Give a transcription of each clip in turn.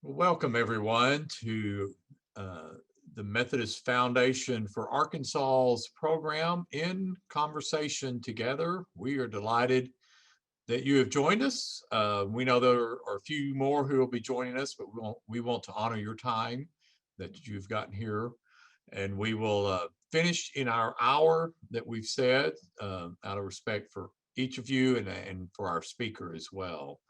Welcome, everyone, to uh, the Methodist Foundation for Arkansas's program In Conversation Together. We are delighted that you have joined us. We know there are a few more who will be joining us, but we want to honor your time that you've gotten here. And we will finish in our hour that we've said out of respect for each of you and for our speaker as well.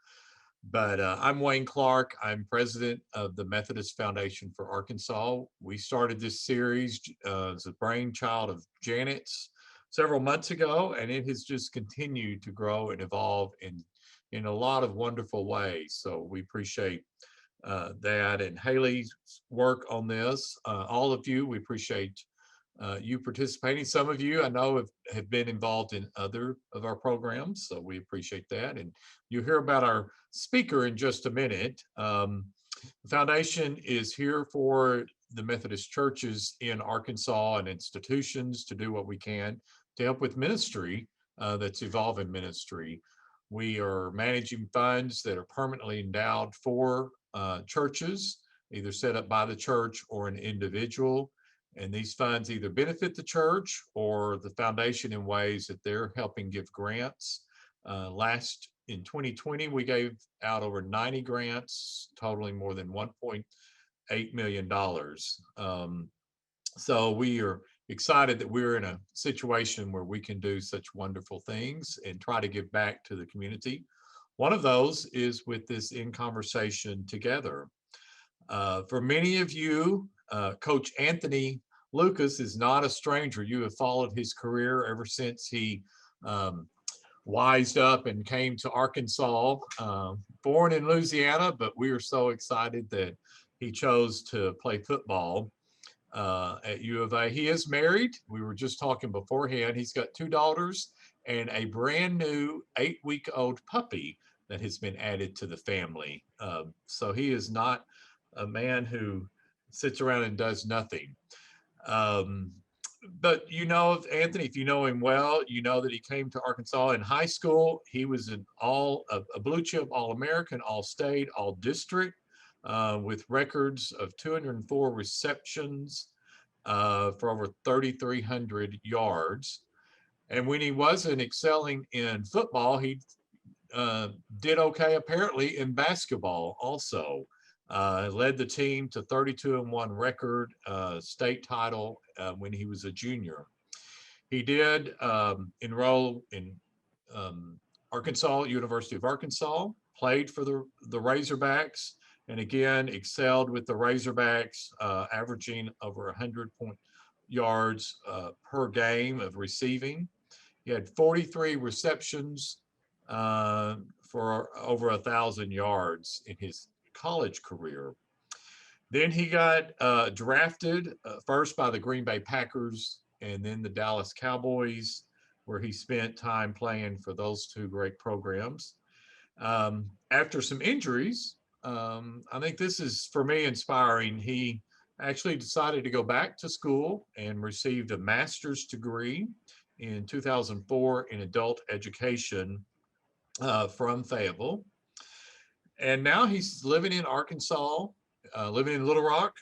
But I'm Wayne Clark. I'm president of the Methodist Foundation for Arkansas. We started this series as a brainchild of Janet's several months ago, and it has just continued to grow and evolve in a lot of wonderful ways. So we appreciate that and Haley's work on this. All of you, we appreciate you participating. Some of you I know have been involved in other of our programs, so we appreciate that. And you'll hear about our speaker in just a minute. The foundation is here for the Methodist churches in Arkansas and institutions to do what we can to help with ministry that's evolving ministry. We are managing funds that are permanently endowed for churches, either set up by the church or an individual. And these funds either benefit the church or the foundation in ways that they're helping give grants. Last in 2020, we gave out over 90 grants, totaling more than $1.8 million. So we are excited that we're in a situation where we can do such wonderful things and try to give back to the community. One of those is with this In Conversation Together. For many of you, Coach Anthony Lucas is not a stranger. You have followed his career ever since he wised up and came to Arkansas, born in Louisiana, but we are so excited that he chose to play football at U of A. He is married. We were just talking beforehand. He's got two daughters and a brand new 8-week-old puppy that has been added to the family. So he is not a man who sits around and does nothing. Um, but you know Anthony, if you know him well, you know that he came to Arkansas in high school. He was a blue chip All-American, All-State, All-District, with records of 204 receptions for over 3,300 yards. And when he wasn't excelling in football, he did okay apparently in basketball also. Led the team to 32-1 record, state title when he was a junior. He did enroll in Arkansas, University of Arkansas, played for the Razorbacks, and again excelled with the Razorbacks, averaging over 100 yards per game of receiving. He had 43 receptions for over 1,000 yards in his college career. Then he got drafted first by the Green Bay Packers and then the Dallas Cowboys, where he spent time playing for those two great programs. After some injuries, I think this is, for me, inspiring. He actually decided to go back to school and received a master's degree in 2004 in adult education from Fayetteville. And now he's living in Arkansas, living in Little Rock,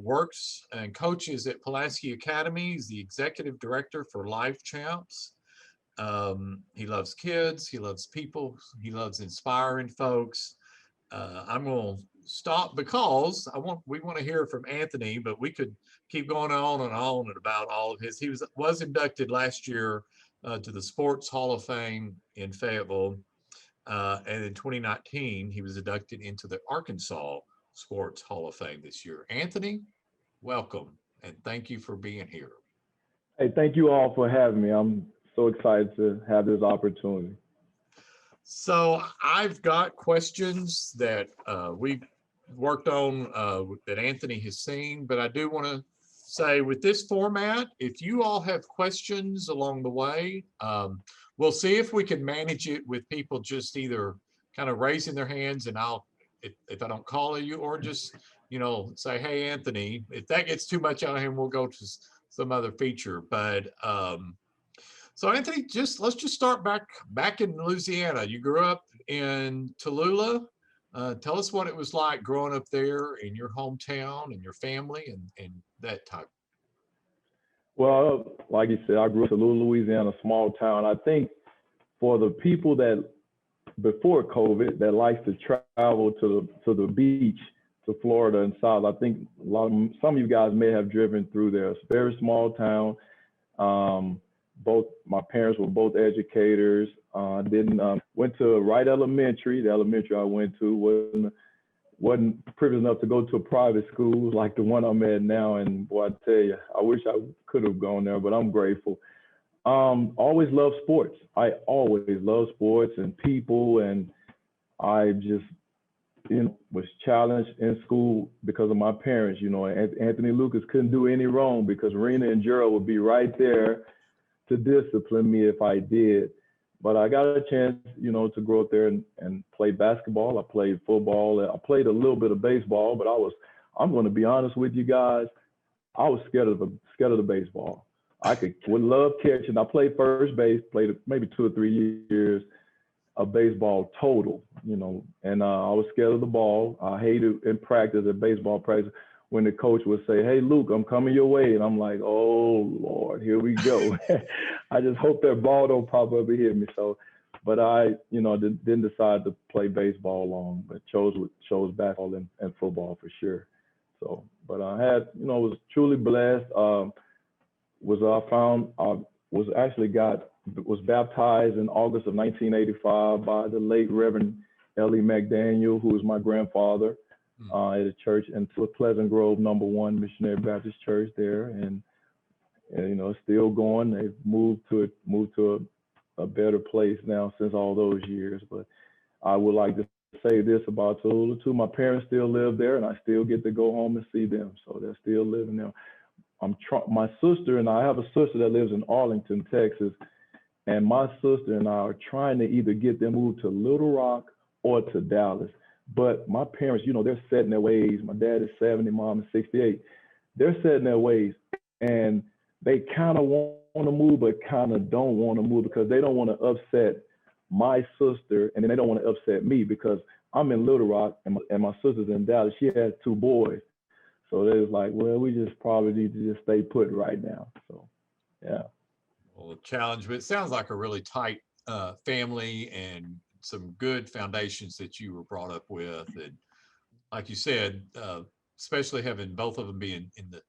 works and coaches at Pulaski Academy. He's the executive director for Life Champs. He loves kids, he loves people, he loves inspiring folks. I'm going to stop because we want to hear from Anthony, but we could keep going on and on and about all of his. He was inducted last year to the Sports Hall of Fame in Fayetteville. And in 2019, he was inducted into the Arkansas Sports Hall of Fame this year. Anthony, welcome, and thank you for being here. Hey, thank you all for having me. I'm so excited to have this opportunity. So I've got questions that we worked on that Anthony has seen, but I do want to say with this format, if you all have questions along the way, we'll see if we can manage it with people just either kind of raising their hands and if I don't call you, or just, say, hey, Anthony, if that gets too much out of him, we'll go to some other feature. But so Anthony, let's just start back in Louisiana. You grew up in Tallulah. Tell us what it was like growing up there in your hometown and your family and that type. Well, like you said, I grew up in Little Louisiana, small town. I think for the people that before COVID that likes to travel to the beach, to Florida and South, I think some of you guys may have driven through there. It's a very small town. Um, both my parents were both educators. Didn't Went to Wright Elementary. The elementary I went to wasn't privileged enough to go to a private school like the one I'm at now. And boy, I tell you, I wish I could have gone there, but I'm grateful. Always loved sports. I always loved sports and people, and I just was challenged in school because of my parents. Anthony Lucas couldn't do any wrong because Rena and Gerald would be right there to discipline me if I did. But I got a chance, to go out there and play basketball. I played football. I played a little bit of baseball, but I'm going to be honest with you guys, I was scared of the baseball. Would love catching. I played first base, played maybe 2 or 3 years of baseball total, and I was scared of the ball. I hated in practice, at baseball practice, when the coach would say, "Hey, Luke, I'm coming your way." And I'm like, "Oh, Lord, here we go." I just hope that ball don't pop up and hit me. So, but I, didn't decide to play baseball long, but chose basketball and football for sure. So, but I had, was truly blessed. Was baptized in August of 1985 by the late Reverend Ellie McDaniel, who was my grandfather, at a church in Pleasant Grove, #1 Missionary Baptist Church there, and it's still going. They've moved to a better place now since all those years. But I would like to say this about Tallulah too. My parents still live there, and I still get to go home and see them. So they're still living there. My sister and I have a sister that lives in Arlington, Texas, and my sister and I are trying to either get them moved to Little Rock or to Dallas. But my parents, they're set in their ways. My dad is 70, mom is 68. They're set in their ways, and they kind of want to move, but kind of don't want to move because they don't want to upset my sister, and then they don't want to upset me because I'm in Little Rock and my sister's in Dallas. She has 2 boys. So they was like, well, we just probably need to just stay put right now. So, yeah. Well, a challenge, but it sounds like a really tight family and some good foundations that you were brought up with. And like you said, especially having both of them being in the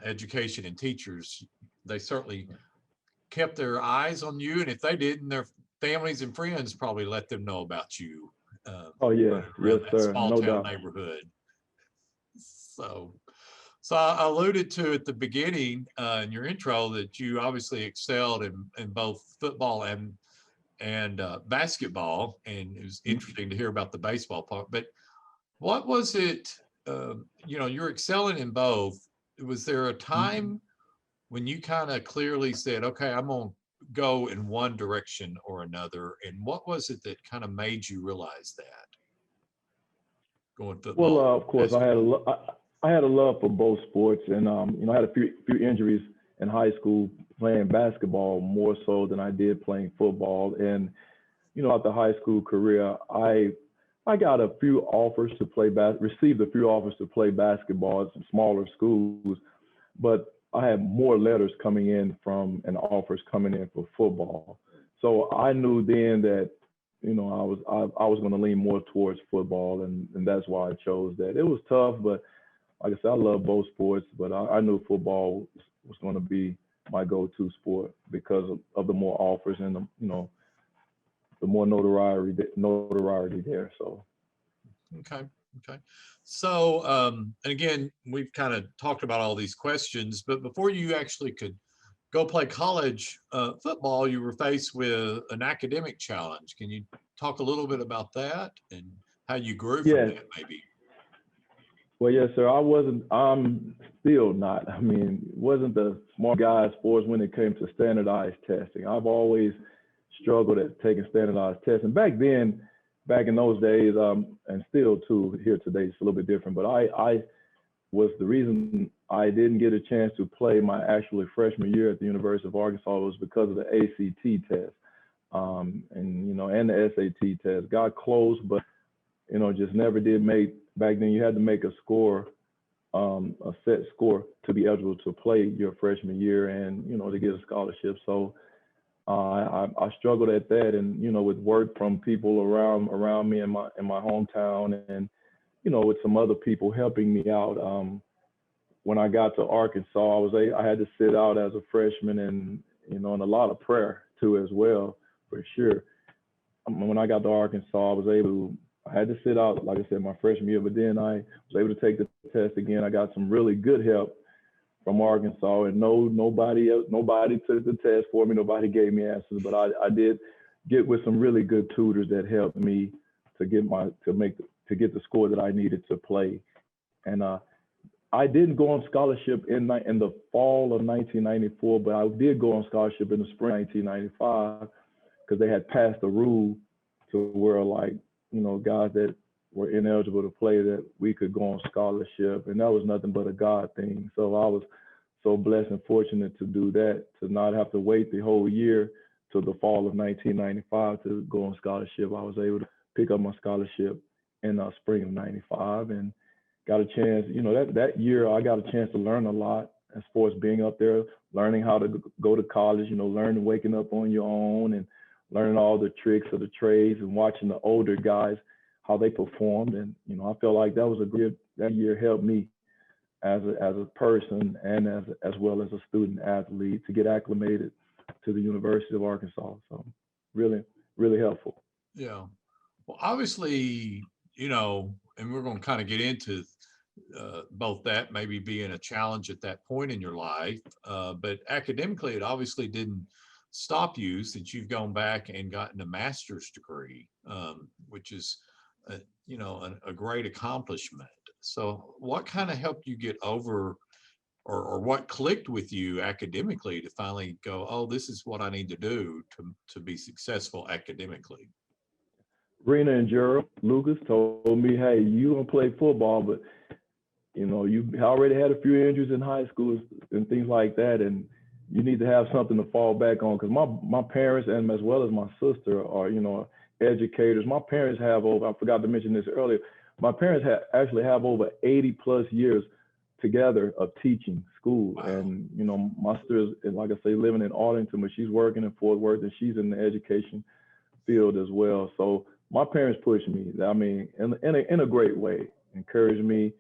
education and teachers, they certainly kept their eyes on you. And if they didn't, their families and friends probably let them know about you. Oh, yeah. Yes, that sir. small No town doubt. neighborhood. So I alluded to at the beginning in your intro that you obviously excelled in both football and basketball, and it was interesting to hear about the baseball part. But what was it? You're excelling in both. Was there a time when you kind of clearly said, "Okay, I'm gonna go in one direction or another"? And what was it that kind of made you realize that going Well, football, of course, basketball? I had a love for both sports, and I had a few injuries in high school playing basketball more so than I did playing football. And after high school career, I got a few offers to received a few offers to play basketball at some smaller schools, but I had more letters coming in and offers coming in for football. So I knew then that I was going to lean more towards football, and that's why I chose that. It was tough, but like I said, I love both sports, but I knew football was going to be my go-to sport because of the more offers and the more notoriety there. So. Okay. Okay. So, and again, we've kind of talked about all these questions, but before you actually could go play college football, you were faced with an academic challenge. Can you talk a little bit about that and how you grew from Yes. that, maybe? Well, yes, sir. I'm still not. I mean, wasn't the smart guy as far as when it came to standardized testing. I've always struggled at taking standardized tests. And back in those days, and still too here today, it's a little bit different. But I was the reason I didn't get a chance to play my actually freshman year at the University of Arkansas was because of the ACT test, and the SAT test. Got close, but just never did make. Back then, you had to make a score, a set score to be eligible to play your freshman year, and to get a scholarship. So I struggled at that, and with work from people around me in my hometown, and with some other people helping me out. When I got to Arkansas, I had to sit out as a freshman, and a lot of prayer too as well, for sure. When I got to Arkansas, I had to sit out, like I said, my freshman year, but then I was able to take the test again. I got some really good help from Arkansas, and nobody took the test for me. Nobody gave me answers, but I did get with some really good tutors that helped me to get the score that I needed to play. And I didn't go on scholarship in the fall of 1994, but I did go on scholarship in the spring of 1995 because they had passed a rule to where, like, guys that were ineligible to play, that we could go on scholarship, and that was nothing but a God thing. So I was so blessed and fortunate to do that, to not have to wait the whole year till the fall of 1995 to go on scholarship. I was able to pick up my scholarship in spring of 95, and got a chance, that year I got a chance to learn a lot as far as being up there, learning how to go to college, learning waking up on your own, and learning all the tricks of the trades, and watching the older guys, how they performed. And, I felt like that year helped me as a person, and as well as a student athlete, to get acclimated to the University of Arkansas. So really, really helpful. Yeah. Well, obviously, and we're going to kind of get into both that maybe being a challenge at that point in your life, but academically, it obviously didn't stop you, since you've gone back and gotten a master's degree, which is, a great accomplishment. So what kind of helped you get over, or what clicked with you academically to finally go, oh, this is what I need to do to be successful academically? Rena and Gerald Lucas told me, hey, you don't play football, but you already had a few injuries in high school and things like that, and you need to have something to fall back on. Because my parents, and as well as my sister, are educators. My parents have I forgot to mention this earlier. My parents actually have over 80 plus years together of teaching school. Wow. And my sister is, like I say, living in Arlington, but she's working in Fort Worth, and she's in the education field as well. So my parents pushed me, I mean, in a great way, encouraged me,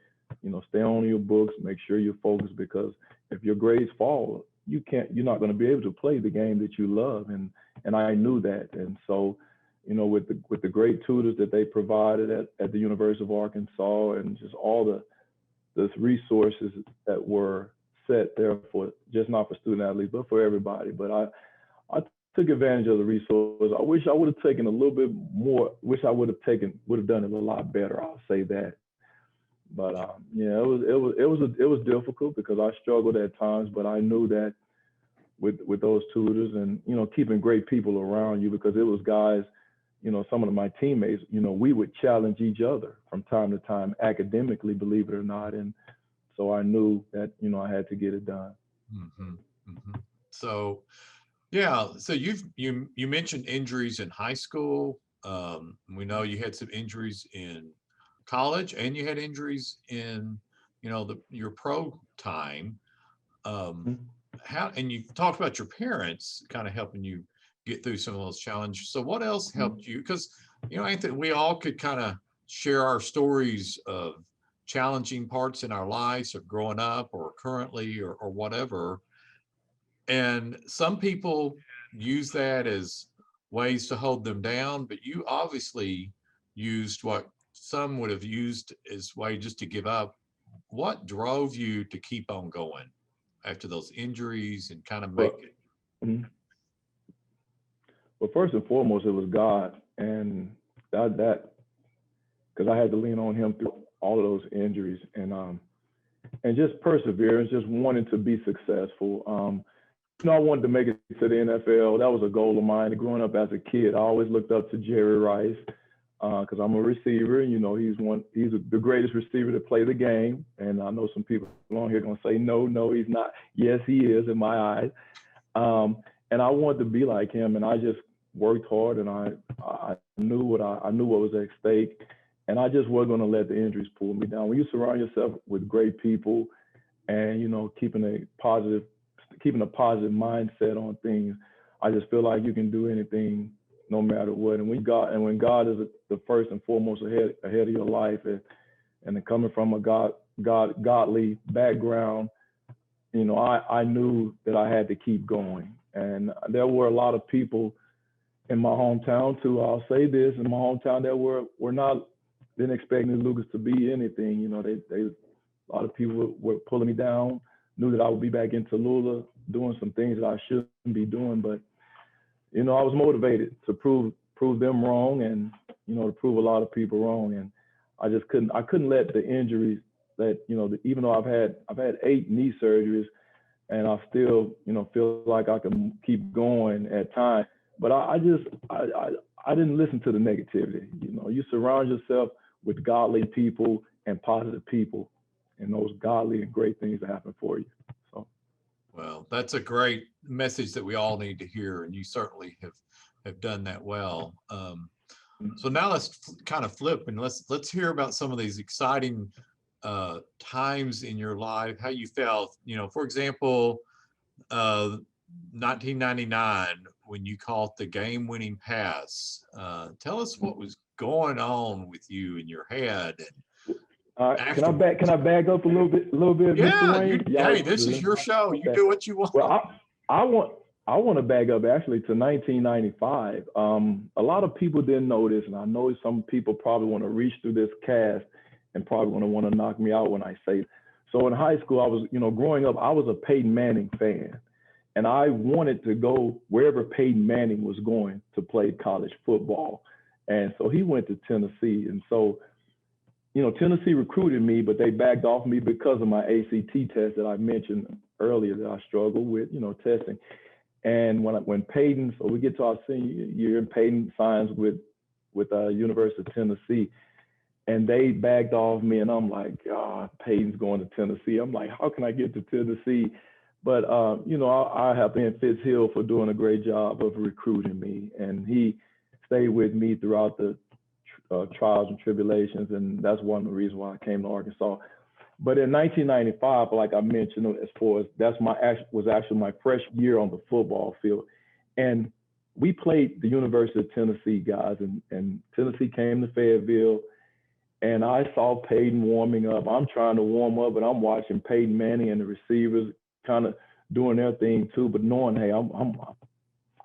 stay on your books, make sure you're focused, because if your grades fall, you're not going to be able to play the game that you love. And I knew that. And so, with the great tutors that they provided at the University of Arkansas, and just all the resources that were set there for just not for student athletes, but for everybody. But I took advantage of the resources. I wish I would have taken a little bit more. Wish I would have done it a lot better. I'll say that. But yeah, it was difficult because I struggled at times. But I knew that with those tutors, and keeping great people around you, because it was guys, some of my teammates, we would challenge each other from time to time academically, believe it or not. And so I knew that I had to get it done. Mm-hmm, mm-hmm. So yeah, so you mentioned injuries in high school. We know you had some injuries in college, and you had injuries in your pro time. Um, Mhm. and you talked about your parents kind of helping you get through some of those challenges. So what else helped you? Because Anthony, we all could kind of share our stories of challenging parts in our lives, of growing up or currently, or whatever. And some people use that as ways to hold them down, but you obviously used what some would have used as way just to give up. What drove you to keep on going after those injuries and kind of make But it? mhm. Well, first and foremost, it was God, and that because I had to lean on Him through all of those injuries, and just perseverance, just wanting to be successful. I wanted to make it to the NFL. That was a goal of mine. Growing up as a kid, I always looked up to Jerry Rice because I'm a receiver. He's the greatest receiver to play the game. And I know some people on here going to say, no, he's not. Yes, he is in my eyes. And I wanted to be like him. And I just worked hard, and I knew what was at stake. and I just wasn't going to let the injuries pull me down. When you surround yourself with great people, and keeping a positive mindset on things, I just feel like you can do anything, no matter what. And when God is the first and foremost ahead of your life, and then coming from a godly background, I knew that I had to keep going. And there were a lot of people in my hometown too. I'll say this, in my hometown that didn't expect New Lucas to be anything. A lot of people were pulling me down, knew that I would be back in Tallulah doing some things that I shouldn't be doing. But, I was motivated to prove them wrong, and, to prove a lot of people wrong. And I couldn't let the injuries that, even though I've had 8 knee surgeries, and I still, feel like I can keep going at times. But I didn't listen to the negativity. You surround yourself with godly people and positive people, and those godly and great things that happen for you. So, well, that's a great message that we all need to hear, and you certainly have done that well. So now let's kind of flip, and let's hear about some of these exciting times in your life, how you felt. For example, 1999 when you caught the game-winning pass. Tell us what was going on with you in your head. Can I back up a little bit, Yeah, Mr. Wayne? hey, this is your show. You do what you want. Well, I want to back up actually to 1995. A lot of people didn't know this, and I know some people probably want to reach through this cast and probably want to knock me out when I say it. So in high school, I was, growing up, I was a Peyton Manning fan, and I wanted to go wherever Peyton Manning was going to play college football. And so he went to Tennessee. And so, Tennessee recruited me, but they backed off me because of my ACT test that I mentioned earlier that I struggled with, testing. And when Peyton, so we get to our senior year, and Peyton signs with University of Tennessee, and they backed off me, and I'm like, God, Peyton's going to Tennessee. I'm like, how can I get to Tennessee? But, I have to thank Fitzhill for doing a great job of recruiting me. And he stayed with me throughout the trials and tribulations. And that's one of the reasons why I came to Arkansas. But in 1995, like I mentioned, as far as was actually my freshman year on the football field. And we played the University of Tennessee guys, and Tennessee came to Fayetteville. And I saw Peyton warming up. I'm trying to warm up, but I'm watching Peyton Manning and the receivers kind of doing their thing too, but knowing, hey,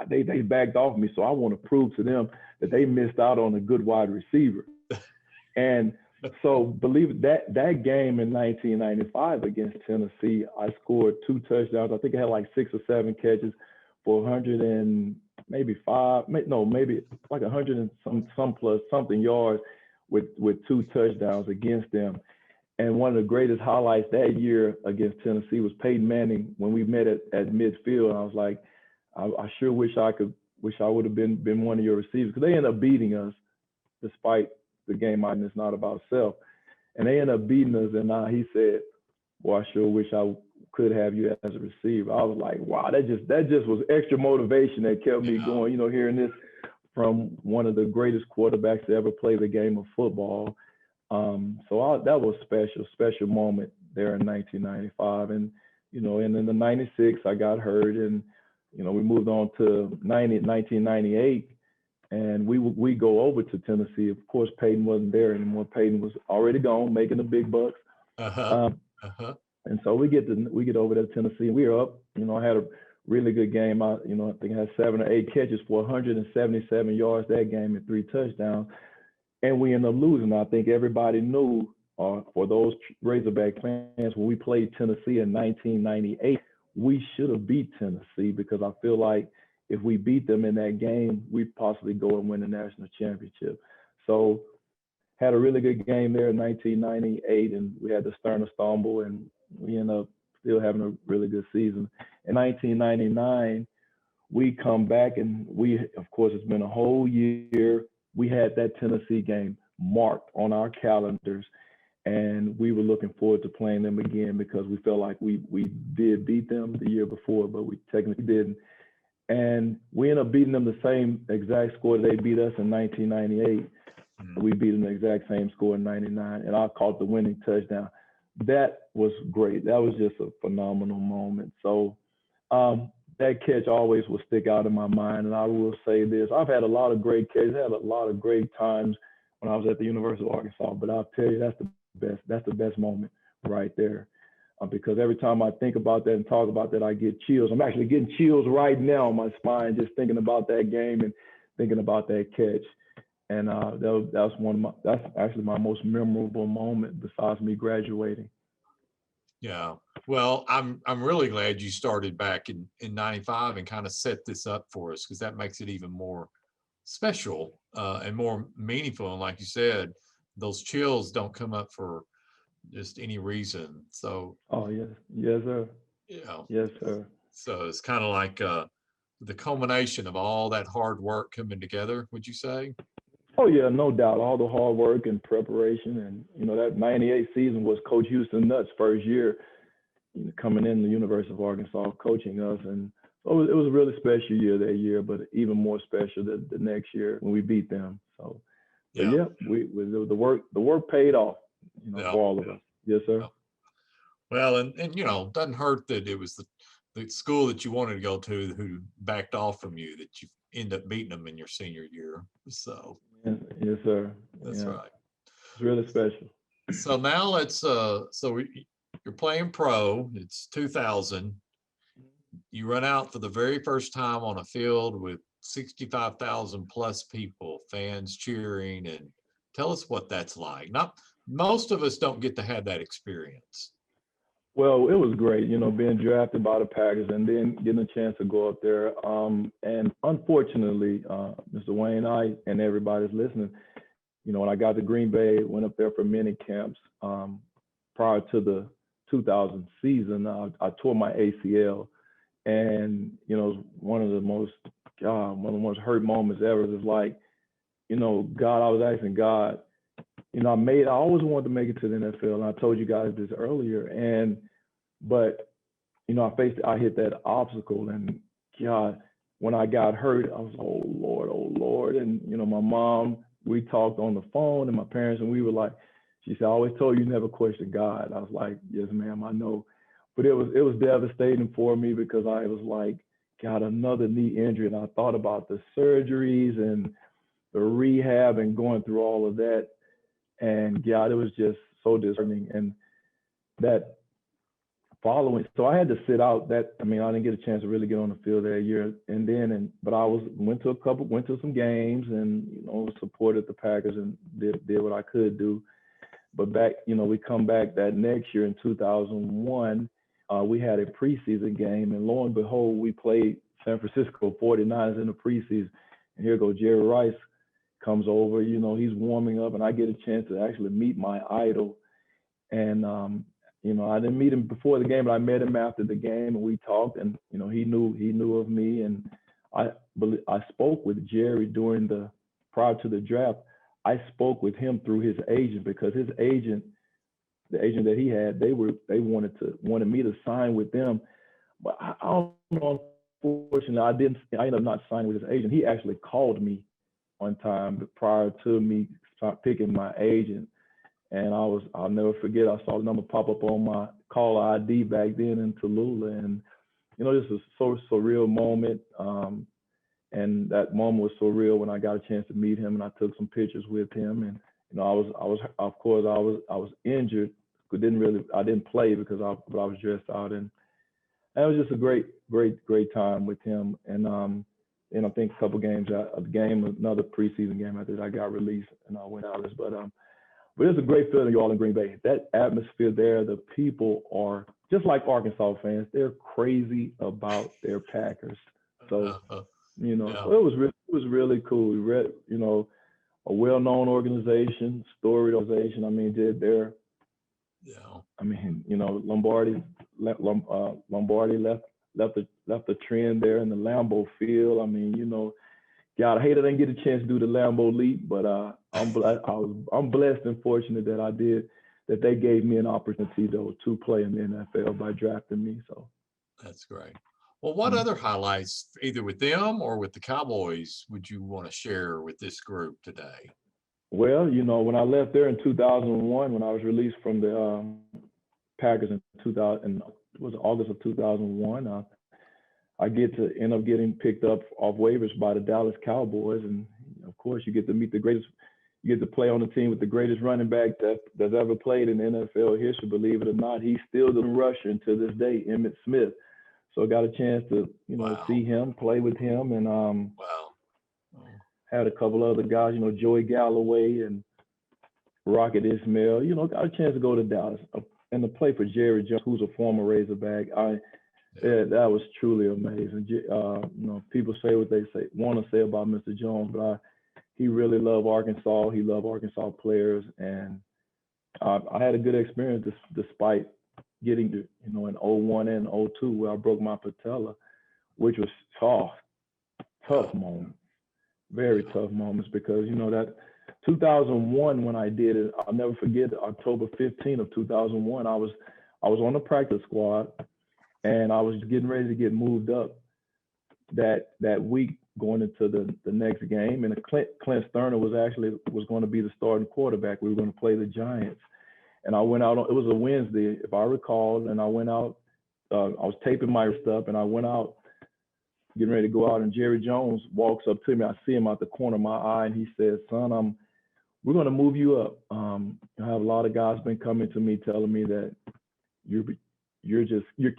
they backed off me, so I want to prove to them that they missed out on a good wide receiver. And so, believe it, that game in 1995 against Tennessee, I scored 2 touchdowns. I think I had like 6 or 7 catches for 100 and maybe like 100 and some plus something yards with 2 touchdowns against them. And one of the greatest highlights that year against Tennessee was Peyton Manning when we met at midfield. And I was like, I sure wish I would have been one of your receivers, because they ended up beating us, despite the game mindedness not about self. And they ended up beating us. And he said, "Boy, I sure wish I could have you as a receiver." I was like, wow, that just was extra motivation that kept me going. Hearing this from one of the greatest quarterbacks to ever play the game of football. So that was special moment there in 1995. And, and in the 96, I got hurt, and, we moved on to 1998, and we go over to Tennessee. Of course, Peyton wasn't there anymore. Peyton was already gone, making the big bucks. And so we get over there to Tennessee, and we were up. I had a really good game. I think I had 7 or 8 catches for 177 yards that game and 3 touchdowns. And we ended up losing. I think everybody knew, for those Razorback fans, when we played Tennessee in 1998, we should have beat Tennessee, because I feel like if we beat them in that game, we'd possibly go and win the national championship. So had a really good game there in 1998, and we had the Sterner stumble, and we ended up still having a really good season. In 1999, we come back, and of course, it's been a whole year. We had that Tennessee game marked on our calendars, and we were looking forward to playing them again, because we felt like we did beat them the year before, but we technically didn't. And we ended up beating them the same exact score they beat us in 1998. Mhm. We beat them the exact same score in 99, and I caught the winning touchdown. That was great. That was just a phenomenal moment. So that catch always will stick out in my mind. And I will say this: I've had a lot of great catches, had a lot of great times when I was at the University of Arkansas. But I'll tell you, that's the best. That's the best moment right there. Because every time I think about that and talk about that, I get chills. I'm actually getting chills right now on my spine just thinking about that game and thinking about that catch. And that's actually my most memorable moment besides me graduating. Yeah. Well, I'm really glad you started back in 95 and kind of set this up for us, because that makes it even more special and more meaningful. And like you said, those chills don't come up for just any reason. So, Oh yes, yes sir, you know, yes sir. so it's kind of like the culmination of all that hard work coming together, would you say? Oh yeah, no doubt. All the hard work and preparation, and that '98 season was Coach Houston Nutt's first year, coming in the University of Arkansas, coaching us, and so it was a really special year that year. But even more special the next year when we beat them. So, but Yeah. yeah, the work paid off, Yeah. for all of us. Yes sir. Yeah. Well, and doesn't hurt that it was the school that you wanted to go to who backed off from you, that you end up beating them in your senior year. So Yes, yes sir. that's Yeah, right. it's really special. So now you're playing pro. It's 2000. You run out for the very first time on a field with 65,000 plus people, fans cheering, and tell us what that's like. Not most of us don't get to have that experience. Well, it was great, being drafted by the Packers and then getting a chance to go up there. And unfortunately, Mr. Wayne, and everybody's listening, when I got to Green Bay, went up there for mini camps prior to the 2000 season. I tore my ACL, and it was one of the most hurt moments ever. It was like, God, I was asking God, I always wanted to make it to the NFL, and I told you guys this earlier. But I hit that obstacle, and God, when I got hurt, I was, oh Lord, and my mom, we talked on the phone, and my parents, and we were like, she said, I always told you never question God. I was like, yes, ma'am, I know. But it was devastating for me because I was like, got another knee injury, and I thought about the surgeries and the rehab and going through all of that. And God, it was just so disheartening. And that following, so I had to sit out. I didn't get a chance to really get on the field that year. But I went to some games, and supported the Packers and did what I could do. But we come back that next year in 2001. We had a preseason game, and lo and behold, we played San Francisco 49ers in the preseason. And here goes Jerry Rice comes over. He's warming up, and I get a chance to actually meet my idol. And I didn't meet him before the game, but I met him after the game, and we talked. And he knew of me, and I spoke with Jerry prior to the draft. I spoke with him through his agent because his agent, the agent that he had, they wanted me to sign with them, but I don't know. Unfortunately, I ended up not signing with his agent. He actually called me one time prior to me picking my agent, and I'll never forget. I saw the number pop up on my caller ID back then in Tallulah, and this was so surreal moment. And that moment was so real when I got a chance to meet him, and I took some pictures with him. And I was injured. I didn't play because I was dressed out, and it was just a great time with him. And I think a couple games out of the game, another preseason game after that, I got released and I went out. But it's a great feeling, you all in Green Bay. That atmosphere there, the people are just like Arkansas fans. They're crazy about their Packers. So Yeah. so it was really cool. We read, a well-known organization, storied organization. Yeah. Lombardi left the trend there in the Lambeau field. God, I hate I didn't get a chance to do the Lambeau leap, but I'm blessed and fortunate that they gave me an opportunity to play in the NFL by drafting me. So That's great. Well, what other highlights, either with them or with the Cowboys, would you want to share with this group today? Well, when I left there in 2001, when I was released from the Packers in 2000, it was August of 2001. I get to end up getting picked up off waivers by the Dallas Cowboys, and of course, you get to meet the greatest. You get to play on the team with the greatest running back that's ever played in NFL history. Believe it or not, he's still the Russian to this day, Emmitt Smith. So I got a chance to, Wow. see him, play with him, and Wow. had a couple other guys, Joey Galloway and Rocket Ismail. Got a chance to go to Dallas and to play for Jerry Jones, who's a former Razorback. That was truly amazing. People say what they want to say about Mr. Jones, but he really loved Arkansas. He loved Arkansas players, and I had a good experience despite getting to, in 01 and 02 where I broke my patella, which was tough moments, very tough moments, because that 2001 when I did it, I'll never forget October 15th of 2001. I was on the practice squad, and I was getting ready to get moved up that week going into the next game, and Clint Sterner was going to be the starting quarterback. We were going to play the Giants, and I went out. It was a Wednesday, if I recall, and I went out. I was taping my stuff, and I went out, getting ready to go out, and Jerry Jones walks up to me. I see him out the corner of my eye, and he says, "Son, we're going to move you up. I have a lot of guys been coming to me telling me that you're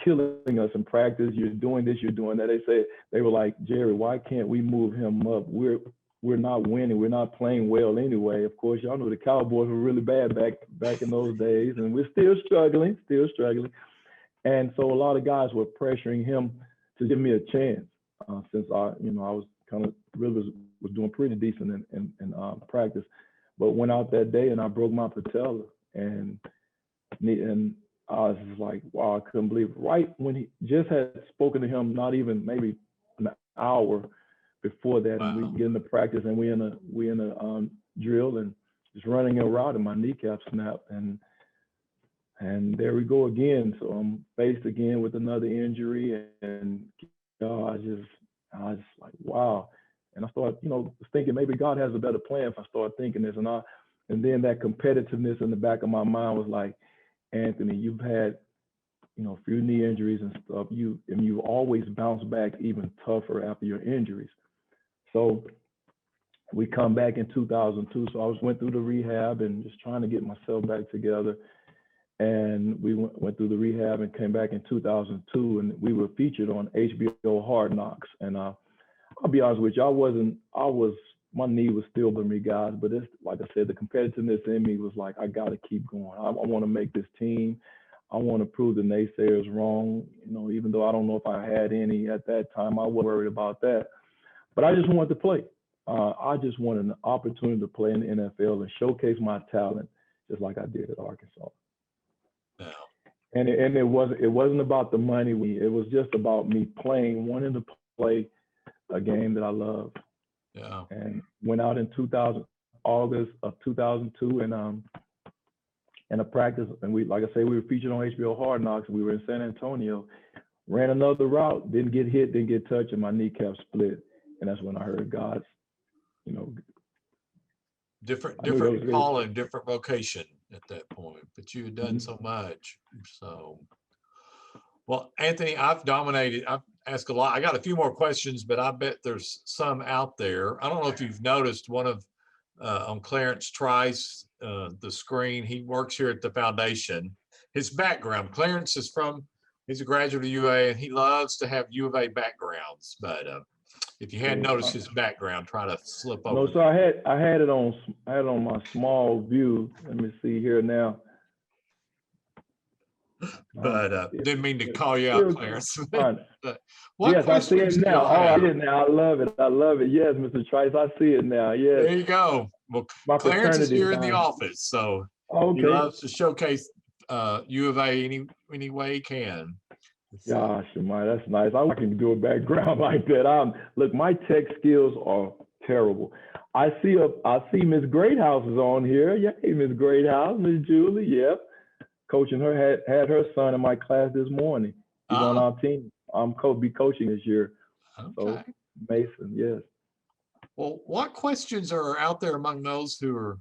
killing us in practice. You're doing this, you're doing that." They were like, "Jerry, why can't we move him up? We're not winning. We're not playing well anyway." Of course, y'all know the Cowboys were really bad back in those days, and we're still struggling. And so a lot of guys were pressuring him to give me a chance, since I was kind of really was doing pretty decent in practice, but went out that day and I broke my patella, and I was just like, wow, I couldn't believe it. Right when he just had spoken to him, not even maybe an hour before that, and we get into practice, and we in a drill, and just running a route, and my kneecap snapped, and there we go again. So I'm faced again with another injury, and I just like, wow. And I started, thinking maybe God has a better plan if I start thinking this, and then that competitiveness in the back of my mind was like, Anthony, you've had, a few knee injuries and stuff. You always bounce back even tougher after your injuries. So we come back in 2002. So I went through the rehab and just trying to get myself back together. And we went through the rehab and came back in 2002, and we were featured on HBO Hard Knocks. And I'll be honest with you, my knee was still with me, guys, but it's like I said, the competitiveness in me was like, I got to keep going. I want to make this team. I want to prove the naysayers wrong. Even though I don't know if I had any at that time, I wasn't worried about that. But I just wanted to play. I just wanted an opportunity to play in the NFL and showcase my talent, just like I did at Arkansas. Yeah. And it wasn't about the money. It was just about me wanting to play a game that I loved. Yeah. And went out in August of 2002, and a practice, and we were featured on HBO Hard Knocks. We were in San Antonio, ran another route, didn't get hit, didn't get touched, and my kneecap split. And that's when I heard God's, different calling, different vocation at that point, but you had done so much. So, well, Anthony, I've dominated. I've asked a lot. I got a few more questions, but I bet there's some out there. I don't know if you've noticed one of on Clarence Trice, the screen. He works here at the foundation. His background, Clarence he's a graduate of UA, and he loves to have U of A backgrounds. But if you hadn't noticed his background, try to slip over. No, so I had it on my small view. Let me see here now. But didn't mean to call you out, Clarence. But yes, I see it now. I see it now. I love it. Yes, Mr. Trice, I see it now. Yes. There you go. Well, Clarence is here in the office, so he loves to showcase U of A any way he can. Gosh, that's nice. I can do a background like that. Look, my tech skills are terrible. I see Miss Greathouse is on here. Yay, Miss Greathouse, Miss Julie. Yep. Coaching her, had her son in my class this morning. He's on our team. I'm be coaching this year. Okay. So Mason, yes. Well, what questions are out there among those who are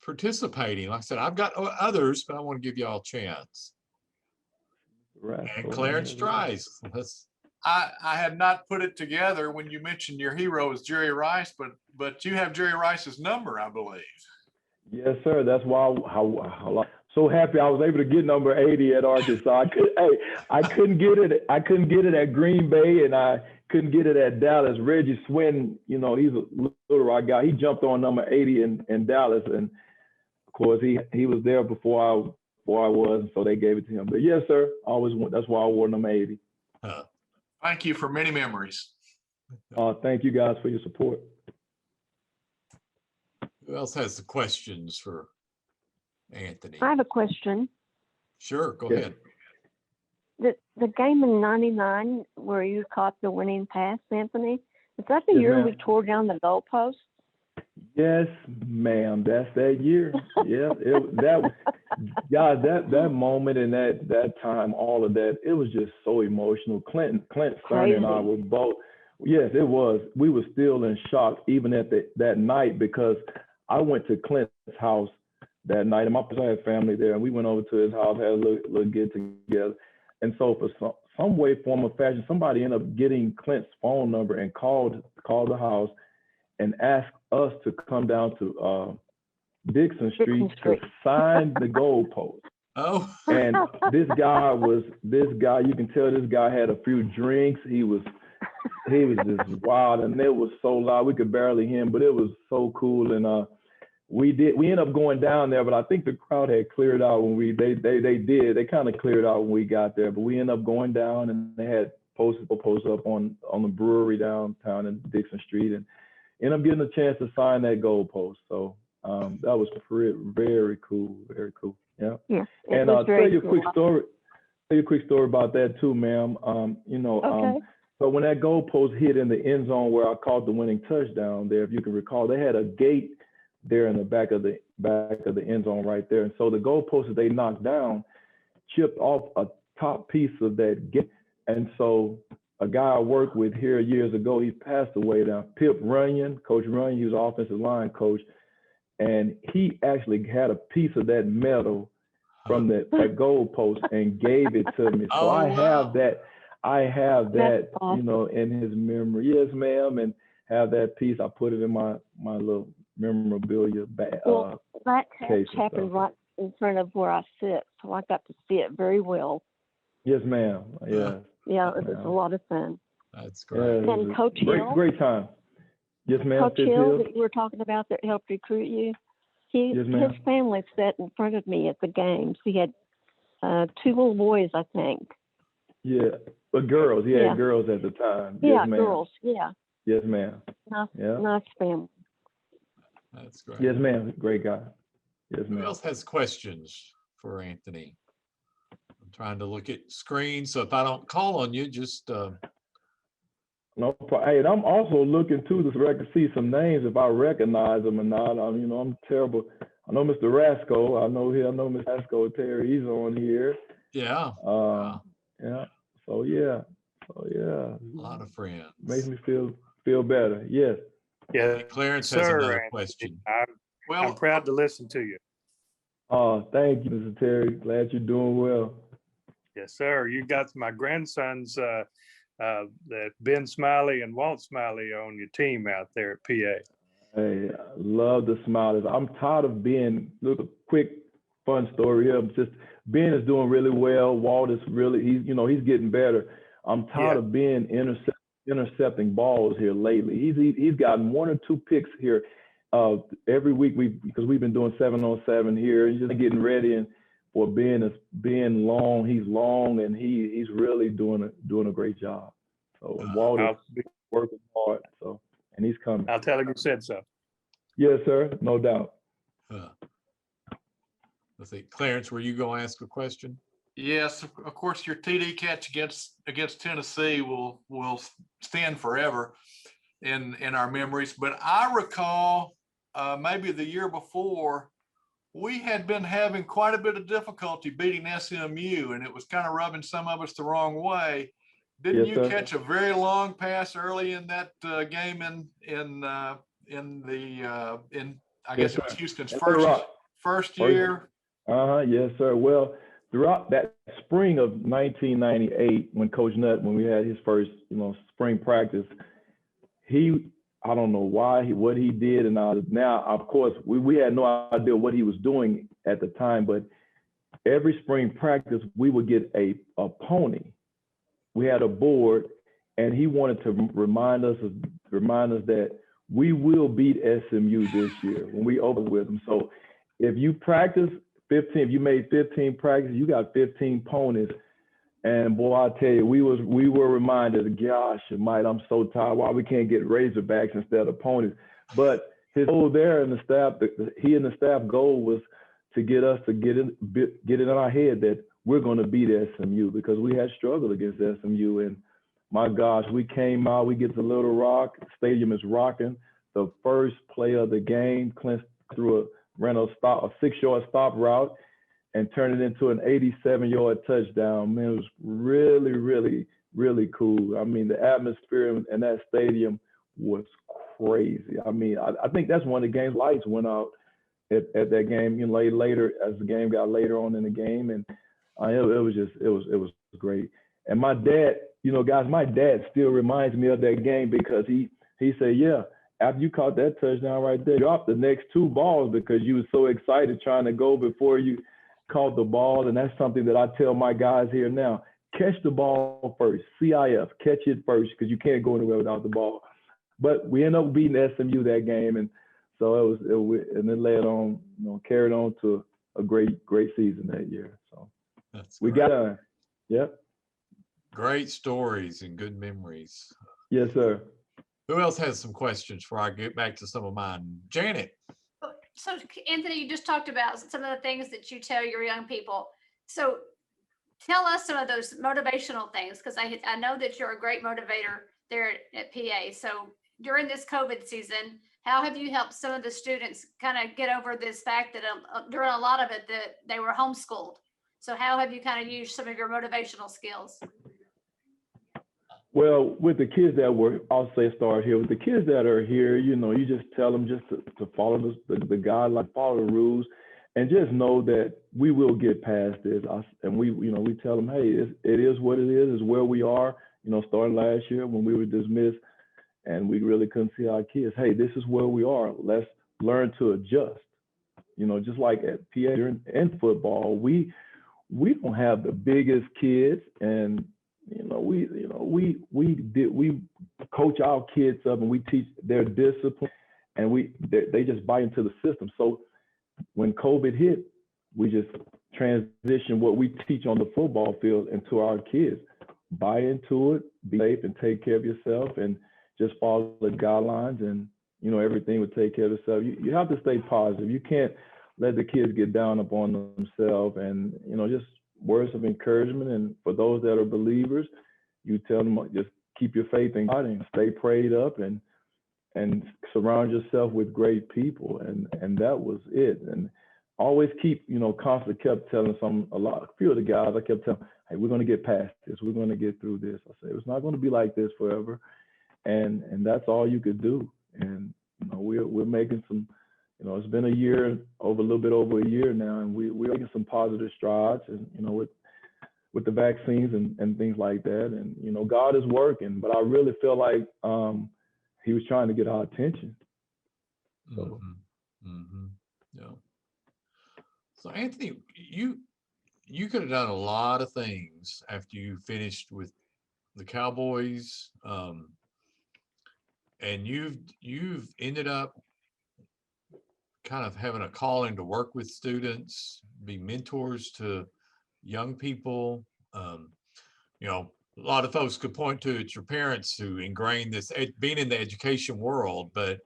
participating. Like I said, I've got others, but I want to give y'all a chance. And Clarence tries. I had not put it together when you mentioned your hero is Jerry Rice, but you have Jerry Rice's number, I believe. Yes, sir. That's why I'm so happy I was able to get number 80 at Arkansas. I couldn't get it. I couldn't get it at Green Bay, and I couldn't get it at Dallas. Reggie Swin, he's a Little Rock guy. He jumped on number 80 in Dallas, and of course he was there before I was, so they gave it to him. But yes, sir. That's why I wore number 80. Thank you for many memories. Thank you guys for your support. Who else has the questions for Anthony? I have a question. Sure, go Yes. ahead. The game in '99 where you caught the winning pass, Anthony, is that the Yes, year ma'am. we tore down the goalpost? Yes, ma'am. That's that year. Yeah, that moment and that time, all of that, it was just so emotional. Clint Stern and I Crazy. were both. Yes, it was. We were still in shock even at that night, because I went to Clint's house that night, and I had family there, and we went over to his house, had a little get together, and so for some way, form, or fashion, somebody ended up getting Clint's phone number and called the house and asked us to come down to Dixon Street to sign the goalpost. Oh, And this guy, you can tell this guy had a few drinks. He was just wild, and it was so loud we could barely hear him, but it was so cool. And we ended up going down there, but I think the crowd had cleared out when they kind of cleared out when we got there. But we ended up going down, and they had posts up on the brewery downtown in Dixon Street, and ended up getting a chance to sign that goalpost. So that was very cool, very cool. Yeah. Yeah. And I'll tell you a quick story about that too, ma'am. Okay. So when that goalpost hit in the end zone where I caught the winning touchdown there, if you can recall, they had a gate there in the back of the end zone right there. And so the goalpost that they knocked down chipped off a top piece of that gate. And so a guy I worked with here years ago, he passed away now, Pip Runyon, Coach Runyon, he was offensive line coach. And he actually had a piece of that metal from that goalpost and gave it to me. So Oh, I have wow. that, That's awesome. in his memory. Yes, ma'am. And have that piece. I put it in my little memorabilia bag. Well, that case catch and happened stuff. right in front of where I sit, so I got to see it very well. Yes, ma'am. Yeah. Yeah, it was Yeah. a lot of fun. That's Yeah, great. it was And a Coach Hill? great time. Yes, ma'am. Coach Fitz Hill Hill. that you were talking about that helped recruit you, Yes, ma'am. his family sat in front of me at the games. He had 2 little boys, I think. Yeah, but girls. He Yeah. had girls at the time. Yeah, Yes, ma'am. girls. Yeah, Yes, ma'am. Yeah. nice family. That's great. Yes, ma'am. Great guy. Yes, Who ma'am. else has questions for Anthony? I'm trying to look at screens, so if I don't call on you, just No, hey, and I'm also looking too so I can see some names if I recognize them or not. I'm terrible. I know Mr. Rasco. I know Mr. Rasco Terry. He's on here. yeah, Yeah. So yeah. a lot of friends. Makes me feel better. Yes. Yeah, Clarence has sir, another Anthony. question. I'm Well, proud to listen to you. Thank you, Mr. Terry. Glad you're doing well. Yes, sir. You got my grandsons, that Ben Smiley and Walt Smiley on your team out there at PA. Hey, I love the Smileys. I'm tired of being. Look, a quick fun story here. Just Ben is doing really well. Walt is really he's getting better. I'm tired Yeah. of being intercepting balls here lately. He's gotten 1 or 2 picks here every week because we've been doing 7-on-7 here. He's just getting ready, and for being long, he's long, and he's really doing a great job. So Walt is working hard. So, and he's coming. I'll tell him you said so. Yes, sir. No doubt. Let's see, Clarence, were you going to ask a question? yes, of course, your TD catch against Tennessee will stand forever in our memories. But I recall maybe the year before, we had been having quite a bit of difficulty beating SMU, and it was kind of rubbing some of us the wrong way. Didn't Yes, you sir. catch a very long pass early in that game in I guess it was Houston's Little first? Rock. first year? Yes, sir. Well, throughout that spring of 1998, when Coach Nutt, when we had his first, spring practice, I don't know what he did. And now, of course, we had no idea what he was doing at the time, but every spring practice, we would get a pony. We had a board, and he wanted to remind us that we will beat SMU this year when we open with them. So if you practice 15, if you made 15 practices, you got 15 ponies. And boy, I tell you, we were reminded, gosh, Mike, I'm so tired. Why we can't get Razorbacks instead of ponies? But his goal there and the staff, he and the staff goal was to get us to get it in our head that we're going to beat SMU, because we had struggled against SMU. And my gosh, we came out, we get to Little Rock, the stadium is rocking. The first play of the game, Clint ran a 6-yard stop route and turned it into an 87-yard touchdown. Man, it was really, really, really cool. I mean, the atmosphere in that stadium was crazy. I mean, I think that's when the game's lights went out at that game. Later as the game got later on in the game, and it was great. And my dad, guys, my dad still reminds me of that game, because he said, yeah, after you caught that touchdown right there, you dropped the next 2 balls because you were so excited trying to go before you caught the ball. And that's something that I tell my guys here now: catch the ball first, CIF, catch it first, because you can't go anywhere without the ball. But we ended up beating SMU that game, and so and it led on, carried on to a great season that year. So That's we great. got yep. Great stories and good memories. Yes, sir. Who else has some questions before I get back to some of mine? Janet. So Anthony, you just talked about some of the things that you tell your young people. So tell us some of those motivational things, because I know that you're a great motivator there at PA. So during this COVID season, how have you helped some of the students kind of get over this fact that during a lot of it that they were homeschooled? So how have you kind of used some of your motivational skills? Well, with the kids I'll start here. With the kids that are here, you just tell them just to follow the guidelines, follow the rules, and just know that we will get past this. And we tell them, hey, it is what it is where we are. Starting last year when we were dismissed and we really couldn't see our kids. Hey, this is where we are. Let's learn to adjust. Just like at PA in football, we don't have the biggest kids, and we coach our kids up and we teach their discipline, and they just buy into the system. So when COVID hit, we just transition what we teach on the football field into our kids. Buy into it, be safe, and take care of yourself, and just follow the guidelines, and everything will take care of itself. You have to stay positive. You can't let the kids get down upon themselves, and just words of encouragement. And for those that are believers, you tell them, just keep your faith in God and stay prayed up, and surround yourself with great people. And that was it. And always keep, constantly kept telling a few of the guys, I kept telling, hey, we're going to get past this. We're going to get through this. I said, it's not going to be like this forever. And that's all you could do. And, we're making some, it's been a year, a little bit over a year now, and we're making some positive strides, and, with the vaccines and things like that. And, God is working, but I really feel like he was trying to get our attention. So. Yeah. So Anthony, you could have done a lot of things after you finished with the Cowboys, and you've ended up kind of having a calling to work with students, be mentors to young people. A lot of folks could point to it's your parents who ingrained this being in the education world, but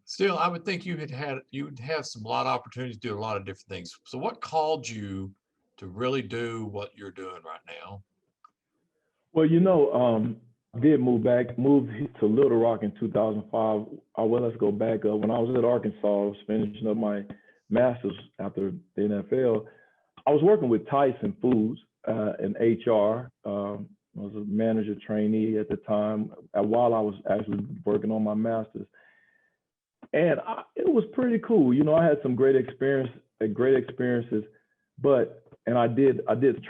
still, I would think you'd have a lot of opportunities to do a lot of different things. So what called you to really do what you're doing right now? Well, I did moved to Little Rock in 2005. Let's go back up. When I was at Arkansas, I was finishing up my master's after the NFL. I was working with Tyson Foods in HR. I was a manager trainee at the time while I was actually working on my master's. And it was pretty cool. I had some great experience had great experiences, and I did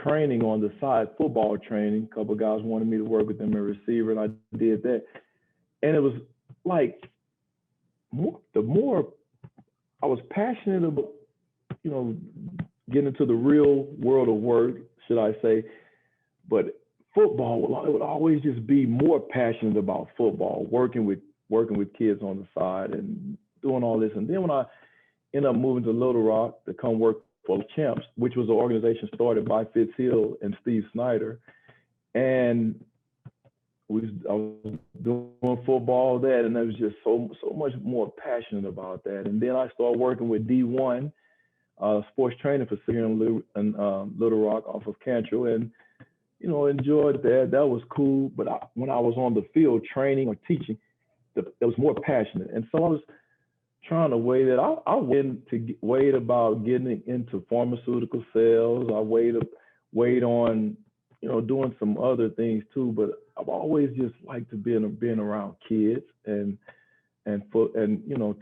training on the side, football training. A couple of guys wanted me to work with them at receiver, and I did that. And it was like the more I was passionate about, getting into the real world of work, should I say, but football would always just be more passionate about football, working with kids on the side and doing all this. And then when I ended up moving to Little Rock to come work for Champs, which was an organization started by Fitz Hill and Steve Snyder, and I was doing football that, and I was just so much more passionate about that. And then I started working with D1 sports training facility here in Little Rock off of Cantrell, and enjoyed that. That was cool. But when I was on the field training or teaching, it was more passionate. And so I was trying to weigh that. I weighed about getting into pharmaceutical sales. I weighed on, doing some other things too. But I've always just liked to being around kids and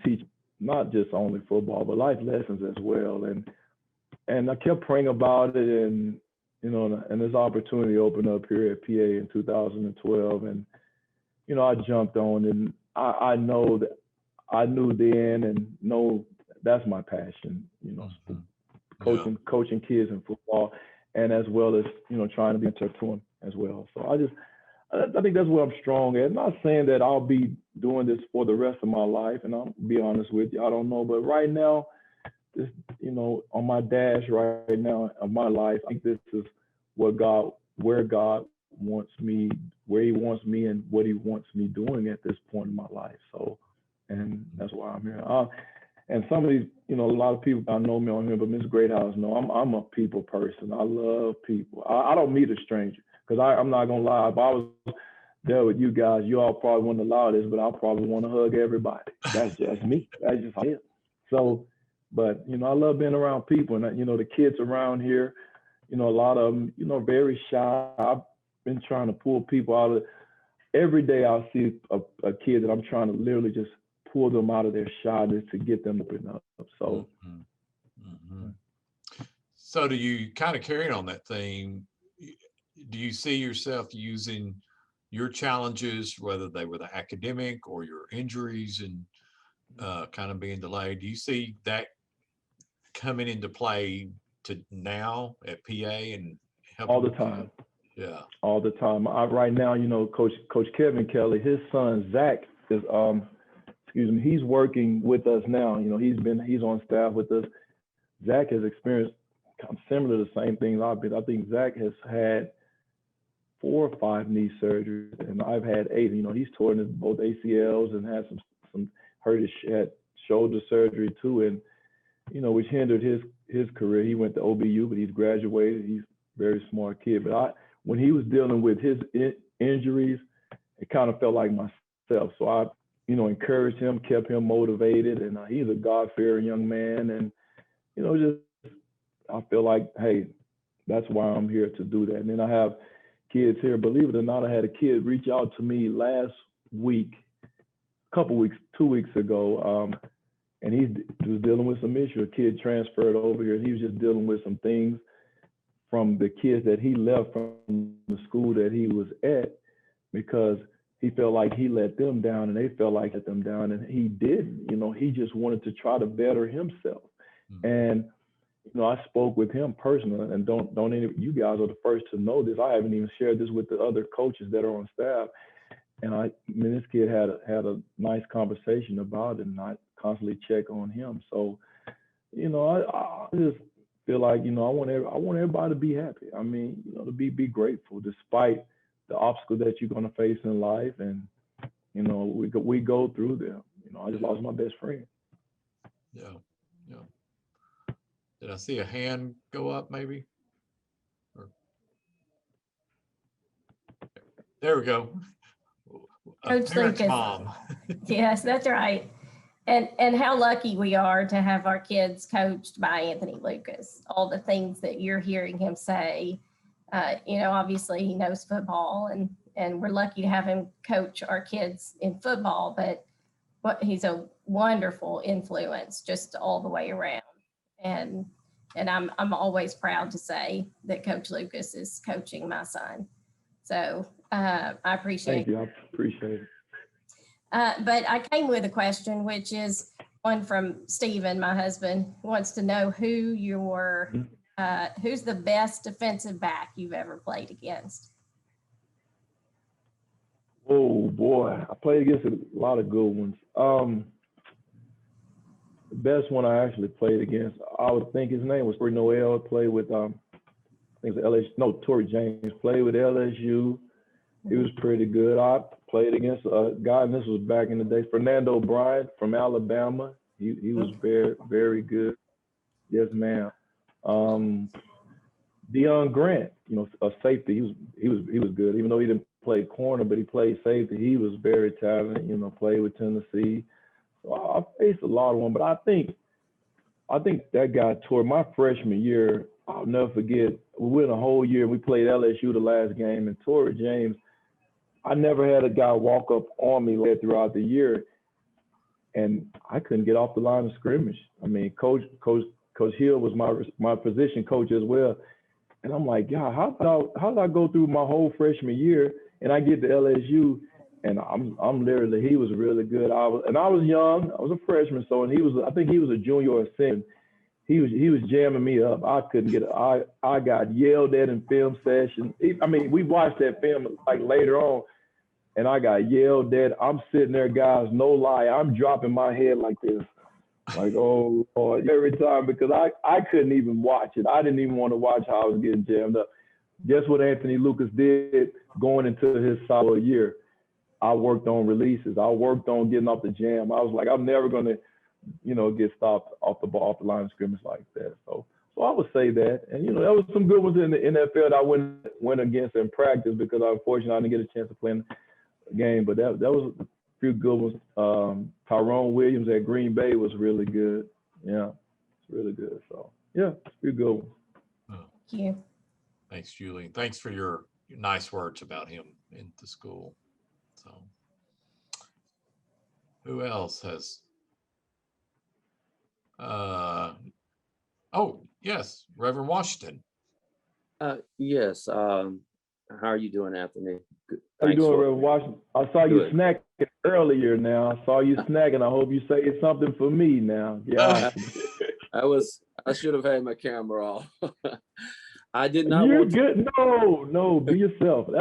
teach not just only football, but life lessons as well. And I kept praying about it, and and this opportunity opened up here at PA in 2012, and I jumped on, and I know that I knew then and know that's my passion, coaching kids in football, and as well as trying to be a mentor as well. So I think that's where I'm strong at. I'm not saying that I'll be doing this for the rest of my life, and I'll be honest with you, I don't know. But right now, this, on my dash right now of my life, I think this is where God wants me, where He wants me, and what He wants me doing at this point in my life. So, and that's why I'm here. And some of these, a lot of people I know me on here, but Ms. Greathouse, no, I'm a people person. I love people. I don't meet a stranger, because I'm not gonna lie. If I was there with you guys, you all probably wouldn't allow this, but I probably want to hug everybody. That's just me. That's just how it is. So, but I love being around people, and the kids around here, a lot of them, very shy. I've been trying to pull people out of. Every day I'll see a kid that I'm trying to literally just pull them out of their shyness to get them to open up. So. So do you kind of carry on that theme? Do you see yourself using your challenges, whether they were the academic or your injuries and kind of being delayed? Do you see that coming into play to now at PA and helping? All the time. Yeah. All the time. Right now, Coach Kevin Kelly, his son Zach is he's working with us now. He's on staff with us. Zach has experienced kind of similar to the same things I've been. I think Zach has had 4 or 5 knee surgeries, and I've had 8. He's torn both ACLs and had some hurt his shoulder surgery too, and which hindered his career. He went to OBU, but he's graduated. He's a very smart kid. But when he was dealing with his injuries, it kind of felt like myself. So I, encouraged him, kept him motivated, and he's a God-fearing young man. And I feel like, hey, that's why I'm here to do that. And then I have kids here. Believe it or not, I had a kid reach out to me last week, 2 weeks ago, and he was dealing with some issue. A kid transferred over here, and he was just dealing with some things from the kids that he left from the school that he was at, because he felt like he let them down, and they felt like let them down, and he didn't. He just wanted to try to better himself. And I spoke with him personally, and don't any, you guys are the first to know this. I haven't even shared this with the other coaches that are on staff. And this kid had a nice conversation about it, and I constantly check on him. So, I just feel like, I want everybody to be happy. I mean, to be grateful despite the obstacle that you're going to face in life, and we go through them. I just lost my best friend. Yeah. Did I see a hand go up maybe? There we go. A Coach parent's Lucas. mom. Yes, that's right. And how lucky we are to have our kids coached by Anthony Lucas. All the things that you're hearing him say, obviously he knows football, and we're lucky to have him coach our kids in football, but he's a wonderful influence just all the way around. And I'm always proud to say that Coach Lucas is coaching my son. So I appreciate Thank you. I appreciate it. but I came with a question, which is one from Stephen, my husband, who wants to know who's the best defensive back you've ever played against? Oh boy, I played against a lot of good ones. The best one I actually played against, I would think his name was Corey Noel. Played with I think it was LSU. No, Tory James played with LSU. He was pretty good. I played against a guy, and this was back in the day, Fernando Bryant from Alabama. He was very, very good. Yes, ma'am. Deion Grant, a safety. He was good, even though he didn't play corner, but he played safety. He was very talented. Played with Tennessee. So I faced a lot of them, but I think that guy toward my freshman year, I'll never forget. We went a whole year. We played LSU the last game, and Tory James. I never had a guy walk up on me like that throughout the year, and I couldn't get off the line of scrimmage. I mean, Coach Hill was my position coach as well, and I'm like, yeah, how did I go through my whole freshman year and I get to LSU, and I'm literally, he was really good. I was young. I was a freshman, I think he was a junior or a senior. He was jamming me up. I couldn't get it. I got yelled at in film session. We watched that film like later on, and I got yelled at. I'm sitting there, guys, no lie. I'm dropping my head like this. Like, oh Lord, every time, because I couldn't even watch it. I didn't even want to watch how I was getting jammed up. Guess what Anthony Lucas did going into his sophomore year? I worked on releases. I worked on getting off the jam. I was like, I'm never going to, get stopped off the line of scrimmage like that. So I would say that. And, there was some good ones in the NFL that I went against in practice because unfortunately I didn't get a chance to play in the game. But that was a few good ones. Tyrone Williams at Green Bay was really good. Yeah, it's really good. So, yeah, it's a few good ones. Thank you. Thanks, Julie. Thanks for your nice words about him in the school. So, who else has? Oh, yes, Reverend Washington. Yes. How are you doing, Anthony? Good. How you Thanks doing, for- Reverend Washington? I saw you Good. snacking earlier now. I saw you snacking. I hope you say something for me now. Yeah. I should have had my camera off. I did not You're want to, good. No, be yourself. Be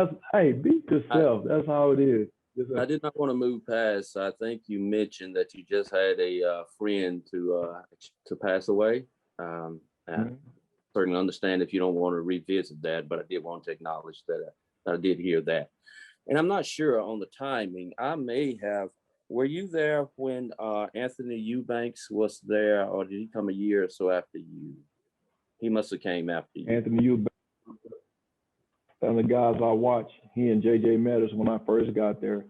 yourself. That's how it is. I did not want to move past. I think you mentioned that you just had a friend to pass away. I certainly understand if you don't want to revisit that, but I did want to acknowledge that I did hear that. And I'm not sure on the timing. Were you there when Anthony Eubanks was there, or did he come a year or so after you? He must have came after you. Anthony Eubanks and the guys I watched, he and JJ Matters when I first got there.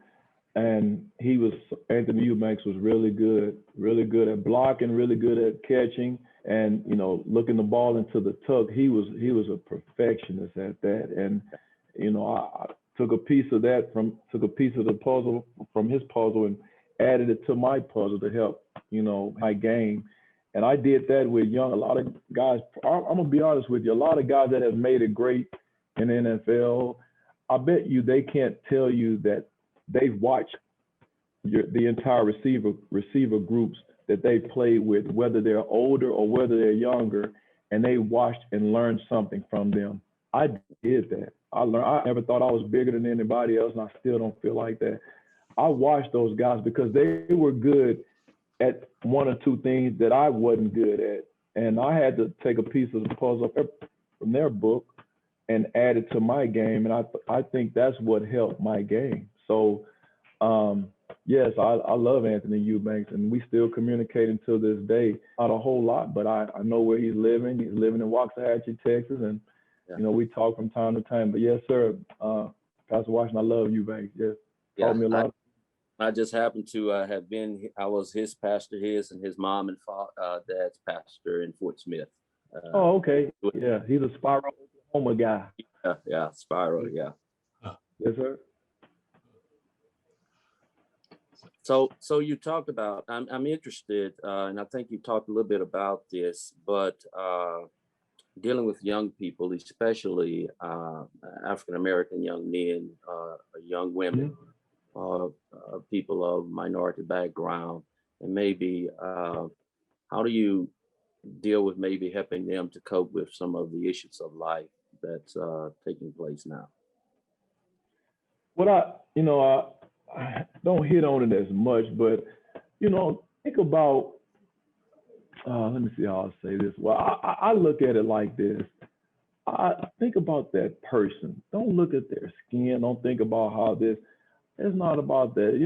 And Anthony Eubanks was really good at blocking, really good at catching, and looking the ball into the tuck. He was a perfectionist at that. And I took a piece of the puzzle from his puzzle and added it to my puzzle to help, my game. And I did that with a lot of guys. I'm gonna be honest with you, a lot of guys that have made it great in the NFL, I bet you they can't tell you that they've watched the entire receiver groups that they played with, whether they're older or whether they're younger, and they watched and learned something from them. I did that. I never thought I was bigger than anybody else, and I still don't feel like that. I watched those guys because they were good at one or two things that I wasn't good at. And I had to take a piece of the puzzle from their book and add it to my game. And I think that's what helped my game. So, yes, I love Anthony Eubanks, and we still communicating to this day. Not a whole lot, but I know where he's living. He's living in Waxahachie, Texas, and we talk from time to time. But yes, sir, Pastor Washington, I love Eubanks. Yes, taught me a lot. I just happened to I was his pastor, and his mom and dad's pastor in Fort Smith. Oh, okay. Yeah, he's a Spiro, Oklahoma guy. Yeah, Spiro, yeah. Yes, sir. So you talked about, I'm interested, and I think you talked a little bit about this, but dealing with young people, especially African-American young men, young women, people of minority background, and maybe how do you deal with maybe helping them to cope with some of the issues of life that's taking place now? What I don't hit on it as much, but think about. Let me see how I say this. Well, I look at it like this. I think about that person. Don't look at their skin. Don't think about how this. It's not about that.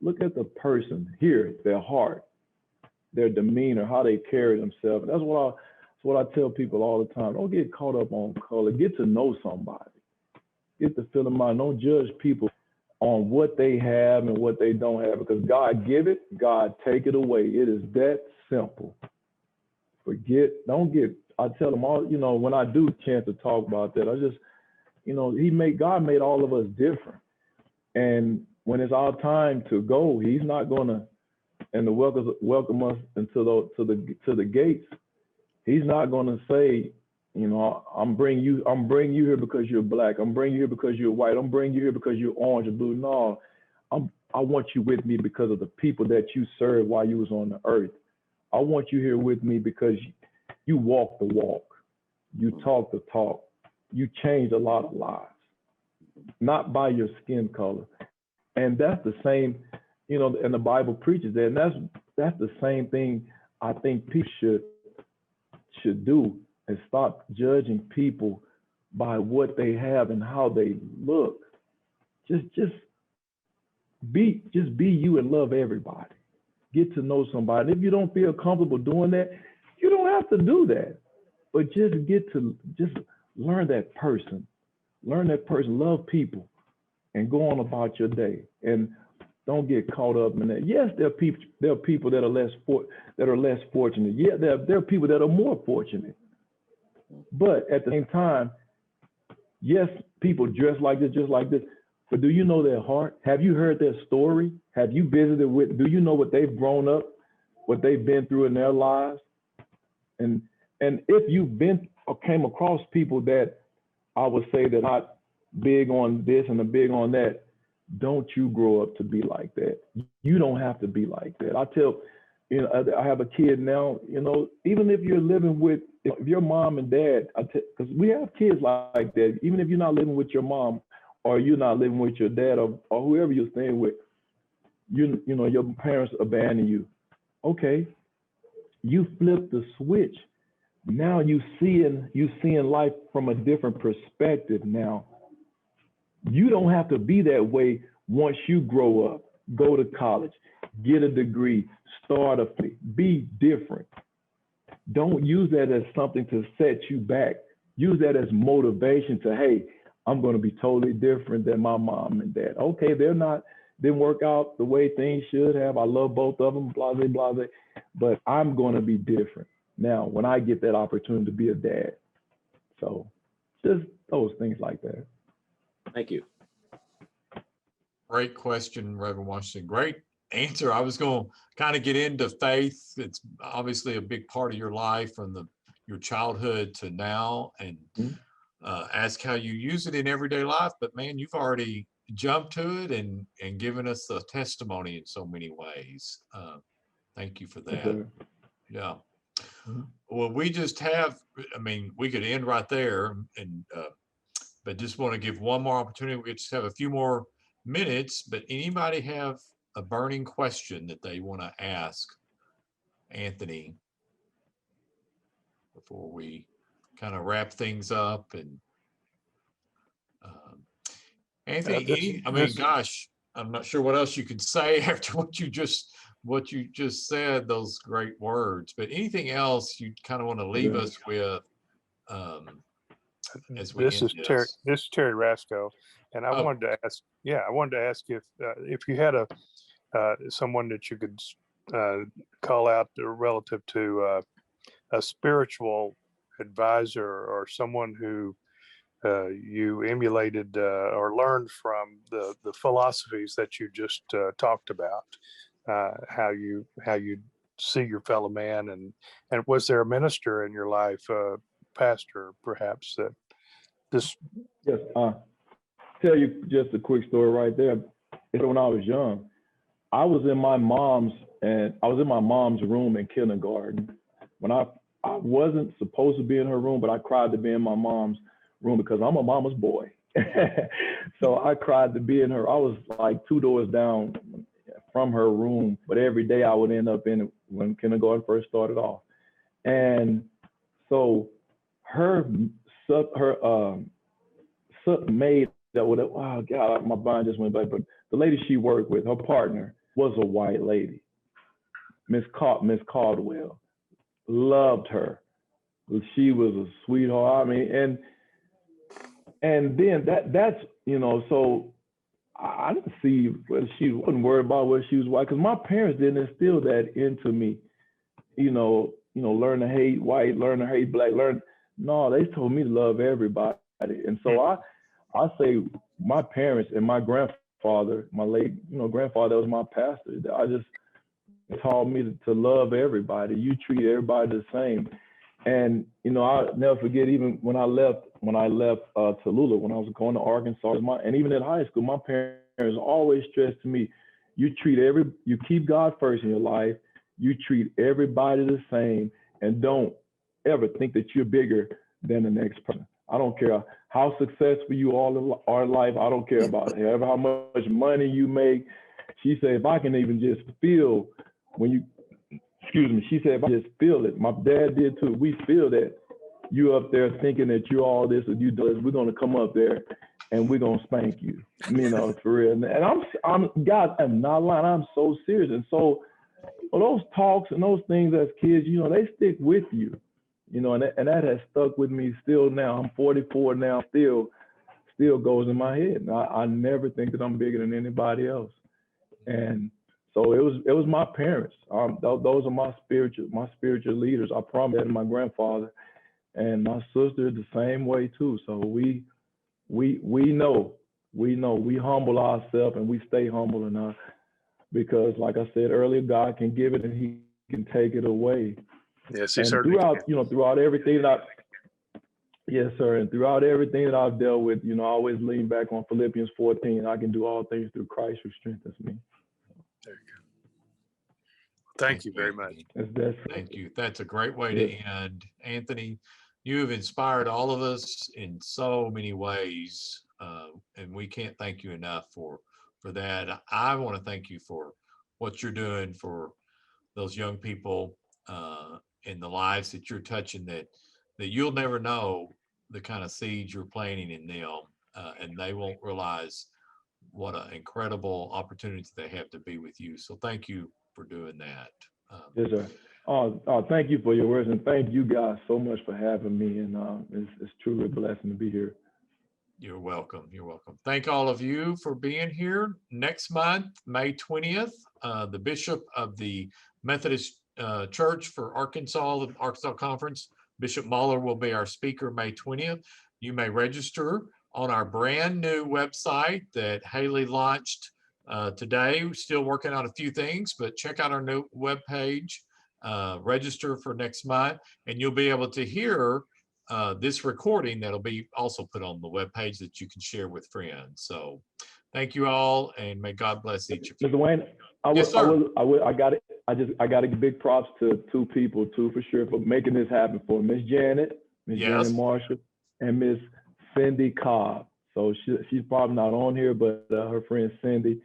Look at the person here, their heart, their demeanor, how they carry themselves. That's what I tell people all the time. Don't get caught up on color. Get to know somebody. Get to feel them out. Don't judge people on what they have and what they don't have, because God give it, God take it away. It is that simple. I tell them all, when I do chance to talk about that, I just, God made all of us different. And when it's our time to go, he's not gonna, and to welcome us into the gates. He's not gonna say, I'm bringing you here because you're black. I'm bringing you here because you're white. I'm bringing you here because you're orange or blue. No, I want you with me because of the people that you served while you was on the earth. I want you here with me because you walk the walk, you talk the talk, you changed a lot of lives, not by your skin color. And that's the same, and the Bible preaches that, and that's the same thing I think people should do, and stop judging people by what they have and how they look. Just be you and love everybody. Get to know somebody. If you don't feel comfortable doing that, you don't have to do that. But just learn that person. Learn that person, love people, and go on about your day. And don't get caught up in that. Yes, there are people that are less fortunate. Yeah, there are people that are more fortunate. But at the same time, yes, people dress like this, just like this. But do you know their heart? Have you heard their story? Have you visited with? Do you know what they've grown up, what they've been through in their lives? And if you've been or came across people that I would say that are not big on this and are big on that, don't you grow up to be like that. You don't have to be like that. I tell, I have a kid now, even if you're living with if your mom and dad, because we have kids like that, even if you're not living with your mom or you're not living with your dad or whoever you're staying with, your parents abandon you. Okay, you flip the switch. Now you seeing life from a different perspective now. You don't have to be that way once you grow up, go to college, get a degree, start a family, be different. Don't use that as something to set you back. Use that as motivation to, hey, I'm going to be totally different than my mom and dad. Okay, didn't work out the way things should have. I love both of them, blase, blase, but I'm going to be different now when I get that opportunity to be a dad. So just those things like that. Thank you. Great question, Reverend Washington. Great answer. I was going to kind of get into faith. It's obviously a big part of your life from your childhood to now, and ask how you use it in everyday life. But man, you've already jumped to it and given us a testimony in so many ways. Thank you for that. Okay. Yeah. Well, we could end right there, and but just want to give one more opportunity. We just have a few more minutes, but anybody have a burning question that they want to ask Anthony before we kind of wrap things up? And Anthony, gosh, I'm not sure what else you could say after what you just said, those great words, but anything else you kind of want to leave us with as we This end is Terry. This is Terry Rasco, and I wanted to ask if you had someone that you could call out relative to a spiritual advisor or someone who you emulated or learned from the philosophies that you just talked about, how you see your fellow man, and was there a minister in your life, pastor perhaps, that this? Yes. Tell you just a quick story right there. When I was young, I was in my mom's room in kindergarten. When I wasn't supposed to be in her room, but I cried to be in my mom's room because I'm a mama's boy. So I cried to be in her. I was like 2 doors down from her room, but every day I would end up in it when kindergarten first started off. And so her maid that would, oh God, my mind just went back, but the lady she worked with, her partner, was a white lady, Miss Caldwell. Loved her. She was a sweetheart. I mean, and then that's, you know, so I didn't see whether she wasn't worried about whether she was white, because my parents didn't instill that into me. Learn to hate white, learn to hate black, no, they told me to love everybody. And so I say my parents and my grandfather, my late, grandfather was my pastor. I just taught me to love everybody. You treat everybody the same. And, I'll never forget, even when I left Tallulah, when I was going to Arkansas, and even in high school, my parents always stressed to me, you keep God first in your life, you treat everybody the same, and don't ever think that you're bigger than the next person. I don't care how successful you all are in life. I don't care about how much money you make. She said, if I can even just feel she said, if I just feel it, my dad did too. We feel that you up there thinking that you're all this or you do this, we're going to come up there and we're going to spank you, for real. And God, I'm not lying. I'm so serious. And so those talks and those things as kids, they stick with you. And that has stuck with me still now. I'm 44 now, still goes in my head. I never think that I'm bigger than anybody else. And so it was my parents. Those are my spiritual leaders. I promise that, my grandfather and my sister the same way too. So we know, we humble ourselves and we stay humble enough because, like I said earlier, God can give it and He can take it away. Yes, He and certainly throughout everything that yes, sir, and throughout everything that I've dealt with, I always lean back on Philippians 4:10. I can do all things through Christ who strengthens me. There you go. Thank you very much. Thank you. That's a great way to end. Anthony, you have inspired all of us in so many ways, and we can't thank you enough for that. I want to thank you for what you're doing for those young people in the lives that you're touching, that you'll never know the kind of seeds you're planting in them, and they won't realize what an incredible opportunity they have to be with you. So thank you for doing that. Yes, sir. Thank you for your words, and thank you guys so much for having me. And it's truly a blessing to be here. You're welcome. You're welcome. Thank all of you for being here. Next month, May 20th, the Bishop of the Methodist Church for Arkansas, the Arkansas Conference, Bishop Muller, will be our speaker May 20th. You may register on our brand new website that Haley launched today. We're still working on a few things, but check out our new webpage, register for next month, and you'll be able to hear this recording that'll be also put on the webpage that you can share with friends. So thank you all, and may God bless each of you. Mr. Wayne, I got to give big props to two people too, for sure, for making this happen for Miss Janet Marshall, and Miss Cindy Cobb. So she's probably not on here, but her friend Cindy,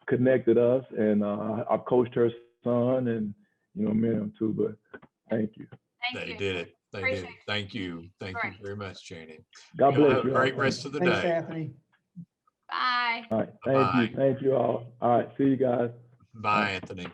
connected us, and I've coached her son, and met him too. But thank you. They did it. They did it. Thank you. Thank you very much, Janet. God bless have you. a great rest of the day. Thanks, Anthony. Bye. All right. Thank you. Thank you all. All right. See you guys. Bye, Anthony.